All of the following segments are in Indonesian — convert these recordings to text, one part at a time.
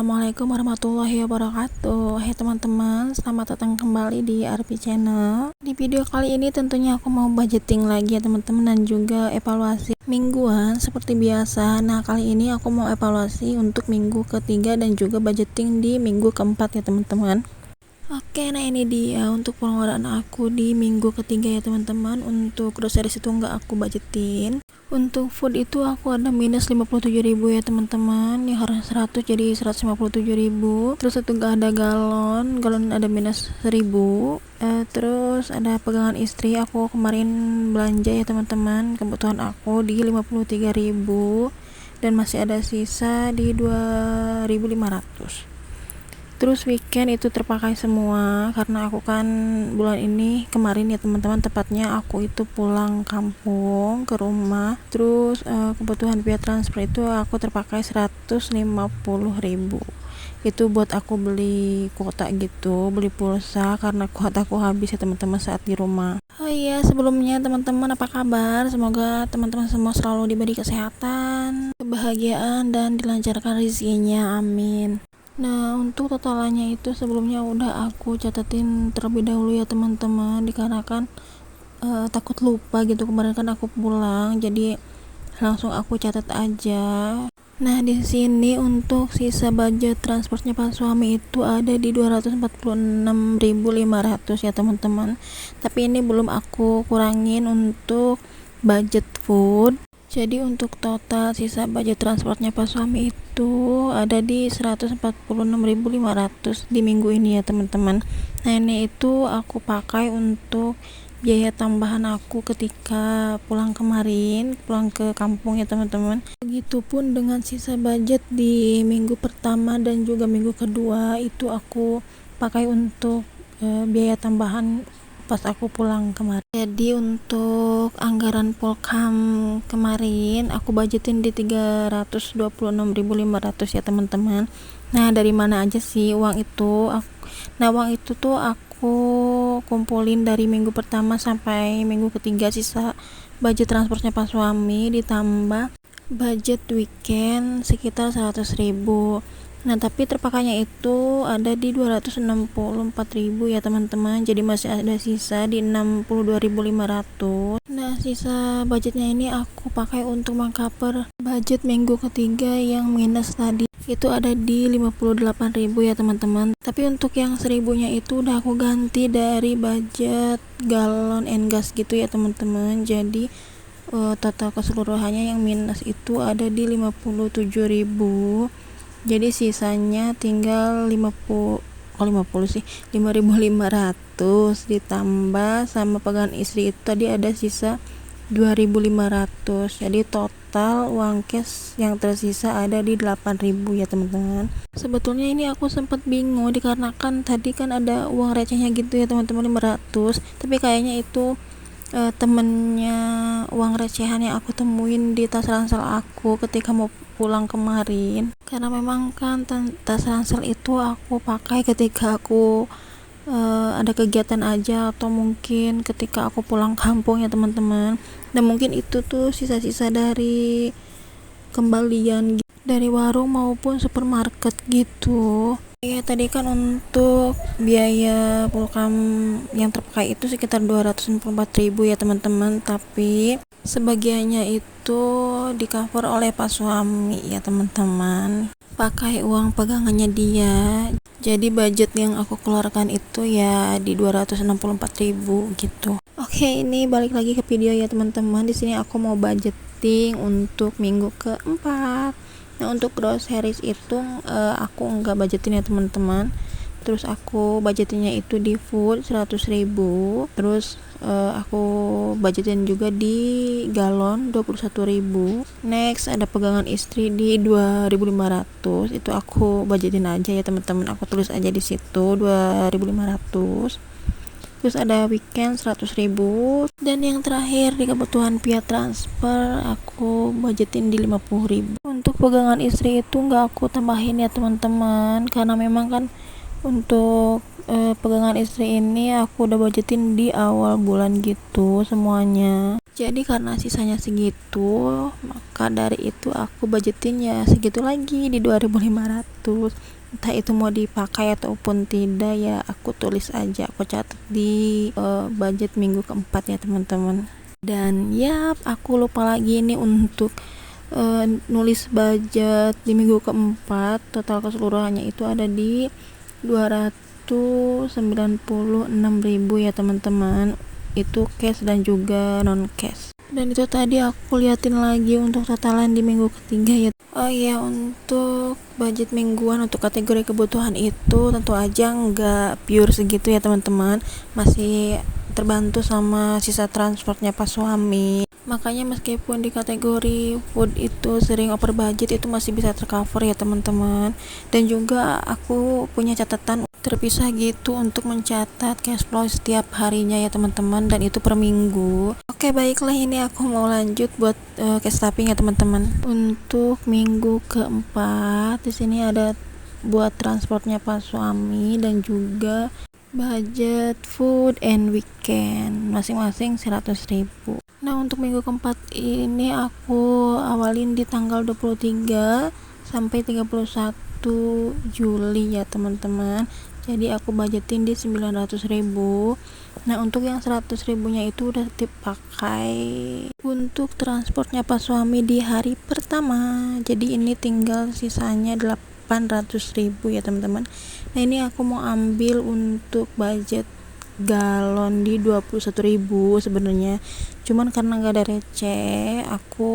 Assalamualaikum warahmatullahi wabarakatuh. Hai teman-teman, selamat datang kembali di RP Channel. Di video kali ini tentunya aku mau budgeting lagi ya teman-teman, dan juga evaluasi mingguan seperti biasa. Nah, kali ini aku mau evaluasi untuk minggu ketiga dan juga budgeting di minggu keempat ya teman-teman. Oke, nah ini dia untuk pengeluaran aku di minggu ketiga ya teman-teman. Untuk groceries itu nggak aku budgetin. Untuk food itu aku ada minus 57.000 ya teman-teman. Yang harus 100 jadi 157.000. Terus itu gak ada galon ada minus 1.000. Terus ada pegangan istri, aku kemarin belanja ya teman-teman, kebutuhan aku di 53.000 dan masih ada sisa di 2.500. Terus weekend itu terpakai semua karena aku kan bulan ini kemarin ya teman-teman, tepatnya aku itu pulang kampung ke rumah. Terus kebutuhan biaya transfer itu aku terpakai 150.000. Itu buat aku beli kuota gitu, beli pulsa karena kuota aku habis ya teman-teman saat di rumah. Oh iya, sebelumnya teman-teman apa kabar? Semoga teman-teman semua selalu diberi kesehatan, kebahagiaan, dan dilancarkan rezekinya, amin. Nah, untuk totalannya itu sebelumnya udah aku catatin terlebih dahulu ya teman-teman, dikarenakan takut lupa gitu. Kemarin kan aku pulang, jadi langsung aku catat aja. Nah, di sini untuk sisa budget transportnya Pak suami itu ada di 246.500 ya teman-teman. Tapi ini belum aku kurangin untuk budget food. Jadi untuk total sisa budget transportnya Pak suami itu ada di 146.500 di minggu ini ya teman-teman. Nah, ini itu aku pakai untuk biaya tambahan aku ketika pulang ke kampung ya teman-teman. Begitupun dengan sisa budget di minggu pertama dan juga minggu kedua itu aku pakai untuk biaya tambahan pas aku pulang kemarin. Jadi untuk anggaran Polkam kemarin aku budgetin di 326.500 ya teman-teman. Nah, dari mana aja sih uang itu? Uang itu tuh aku kumpulin dari minggu pertama sampai minggu ketiga, sisa budget transportnya Pak suami ditambah budget weekend sekitar 100.000. Nah, tapi terpakainya itu ada di 264.000 ya teman-teman. Jadi masih ada sisa di 62.500. Nah, sisa budgetnya ini aku pakai untuk mengcover budget minggu ketiga yang minus tadi. Itu ada di 58.000 ya teman-teman. Tapi untuk yang 1.000-nya itu udah aku ganti dari budget galon and gas gitu ya teman-teman. Jadi total keseluruhannya yang minus itu ada di 57.000. Jadi sisanya tinggal 5.500 ditambah sama pegangan istri itu tadi ada sisa 2.500. Jadi total uang cash yang tersisa ada di 8.000 ya teman-teman. Sebetulnya ini aku sempat bingung dikarenakan tadi kan ada uang recehnya gitu ya teman-teman, 500. Tapi kayaknya itu temennya uang recehan yang aku temuin di tas ransel aku ketika mau pulang kemarin, karena memang kan tas ransel itu aku pakai ketika aku ada kegiatan aja atau mungkin ketika aku pulang kampung ya teman-teman. Dan mungkin itu tuh sisa-sisa dari kembalian dari warung maupun supermarket gitu. Ya, tadi kan untuk biaya pulkam yang terpakai itu sekitar 264.000 ya teman-teman, tapi sebagiannya itu di-cover oleh Pak suami ya teman-teman, pakai uang pegangannya dia. Jadi budget yang aku keluarkan itu ya di 264.000 gitu. Oke, ini balik lagi ke video ya teman-teman. Di sini aku mau budgeting untuk minggu keempat. Nah, untuk groceries itu aku enggak budgetin ya teman-teman. Terus aku budgetinnya itu di food 100.000. Terus aku budgetin juga di galon 21.000. Next ada pegangan istri di 2.500. Itu aku budgetin aja ya teman-teman. Aku tulis aja di situ 2.500. Terus ada weekend 100.000. Dan yang terakhir di kebutuhan via transfer aku budgetin di 50.000. Untuk pegangan istri itu nggak aku tambahin ya teman-teman, karena memang kan untuk pegangan istri ini aku udah budgetin di awal bulan gitu semuanya. Jadi karena sisanya segitu, maka dari itu aku budgetin ya segitu lagi di 2.500. Entah itu mau dipakai ataupun tidak ya aku tulis aja, aku catat di budget minggu keempat ya teman-teman. Dan ya aku lupa lagi nih untuk nulis budget di minggu keempat. Total keseluruhannya itu ada di 296.000 ya teman-teman, itu cash dan juga non cash. Dan itu tadi aku liatin lagi untuk totalan di minggu ketiga ya. Oh iya, untuk budget mingguan untuk kategori kebutuhan itu tentu aja nggak pure segitu ya teman-teman, masih terbantu sama sisa transportnya pas suami. Makanya meskipun di kategori food itu sering over budget, itu masih bisa tercover ya teman-teman. Dan juga aku punya catatan terpisah gitu untuk mencatat cash flow setiap harinya ya teman-teman, dan itu per minggu. Oke, baiklah, ini aku mau lanjut buat cash tapping ya teman-teman. Untuk minggu keempat di sini ada buat transportnya pas suami dan juga budget food and weekend masing-masing 100.000. Nah, untuk minggu keempat ini aku awalin di tanggal 23 sampai 31 Juli ya teman-teman. Jadi aku budgetin di 900.000. Nah, untuk yang 100.000-nya itu udah dipakai untuk transportnya pas suami di hari pertama. Jadi ini tinggal sisanya 800.000 ya teman-teman. Nah, ini aku mau ambil untuk budget galon di 21.000 sebenarnya, cuman karena nggak ada receh aku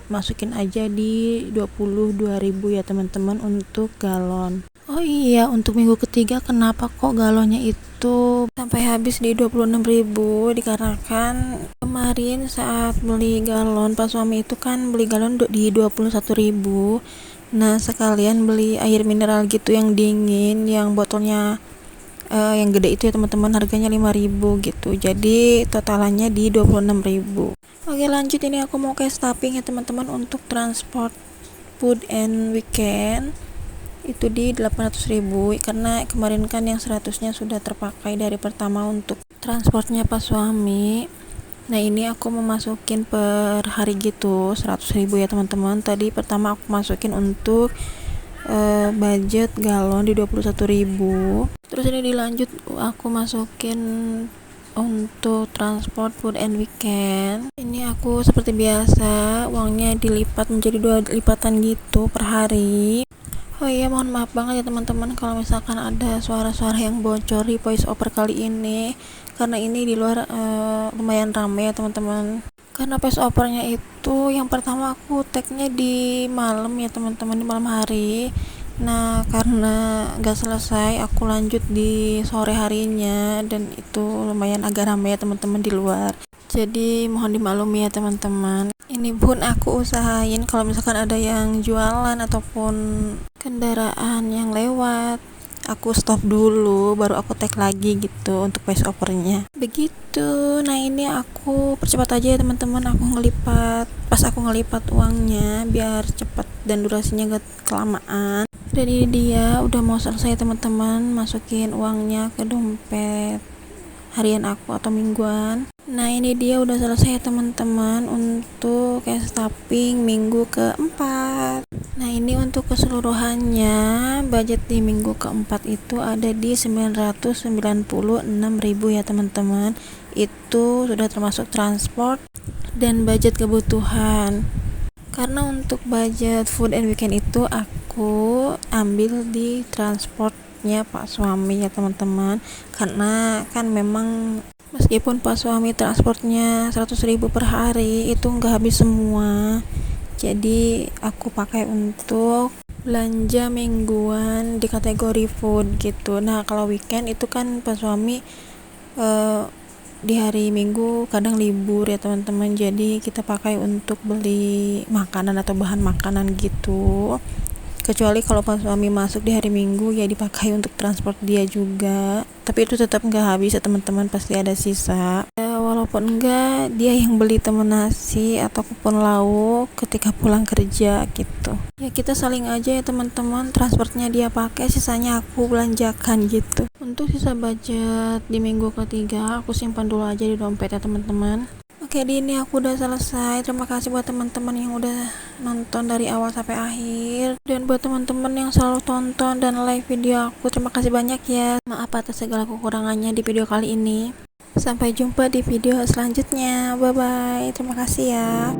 masukin aja di 22.000 ya teman-teman untuk galon. Oh iya, untuk minggu ketiga kenapa kok galonnya itu sampai habis di 26.000? Dikarenakan kemarin saat beli galon pas suami itu kan beli galon di 21.000. Nah, sekalian beli air mineral gitu yang dingin, yang botolnya yang gede itu ya teman-teman, harganya 5.000 gitu. Jadi totalannya di 26.000. Oke, lanjut, ini aku mau cash tapping ya teman-teman untuk transport food and weekend itu di 800.000, karena kemarin kan yang 100-nya sudah terpakai dari pertama untuk transportnya pas suami. Nah, ini aku memasukin per hari gitu 100.000 ya teman-teman. Tadi pertama aku masukin untuk budget galon di 21.000. Terus ini dilanjut aku masukin untuk transport food and weekend. Ini aku seperti biasa uangnya dilipat menjadi 2 lipatan gitu per hari. Oh iya, mohon maaf banget ya teman-teman kalau misalkan ada suara-suara yang bocor di voice over kali ini, karena ini di luar lumayan rame ya teman-teman. Karena voice overnya itu yang pertama aku tagnya di malam ya teman-teman, di malam hari. Nah, karena gak selesai aku lanjut di sore harinya, dan itu lumayan agak rame ya teman-teman di luar. Jadi mohon dimaklumi ya teman-teman. Ini pun aku usahain kalau misalkan ada yang jualan ataupun kendaraan yang lewat, aku stop dulu baru aku tag lagi gitu untuk voice overnya begitu. Nah, ini aku percepat aja ya teman-teman, aku ngelipat uangnya biar cepat dan durasinya gak kelamaan. Dan ini dia udah mau selesai teman-teman, masukin uangnya ke dompet harian aku atau mingguan. Nah, ini dia udah selesai teman-teman untuk cash tapping minggu keempat. Nah, ini untuk keseluruhannya budget di minggu keempat itu ada di 996.000 ya teman-teman. Itu sudah termasuk transport dan budget kebutuhan. Karena untuk budget food and weekend itu aku ambil di transportnya Pak suami ya teman-teman, karena kan memang meskipun Pak suami transportnya 100.000 per hari itu nggak habis semua, jadi aku pakai untuk belanja mingguan di kategori food gitu. Nah, kalau weekend itu kan Pak suami di hari Minggu kadang libur ya teman-teman, jadi kita pakai untuk beli makanan atau bahan makanan gitu. Kecuali kalau pas suami masuk di hari Minggu ya dipakai untuk transport dia juga, tapi itu tetap nggak habis ya teman-teman, pasti ada sisa ya, walaupun enggak dia yang beli temen nasi atau kupon lauk ketika pulang kerja gitu ya. Kita saling aja ya teman-teman, transportnya dia pakai, sisanya aku belanjakan gitu. Untuk sisa budget di minggu ketiga aku simpan dulu aja di dompet ya teman-teman. Oke, Oke, di ini aku udah selesai. Terima kasih buat teman-teman yang udah nonton dari awal sampai akhir, dan buat teman-teman yang selalu tonton dan like video aku, terima kasih banyak ya. Maaf atas segala kekurangannya di video kali ini. Sampai jumpa di video selanjutnya. Bye bye. Terima kasih ya.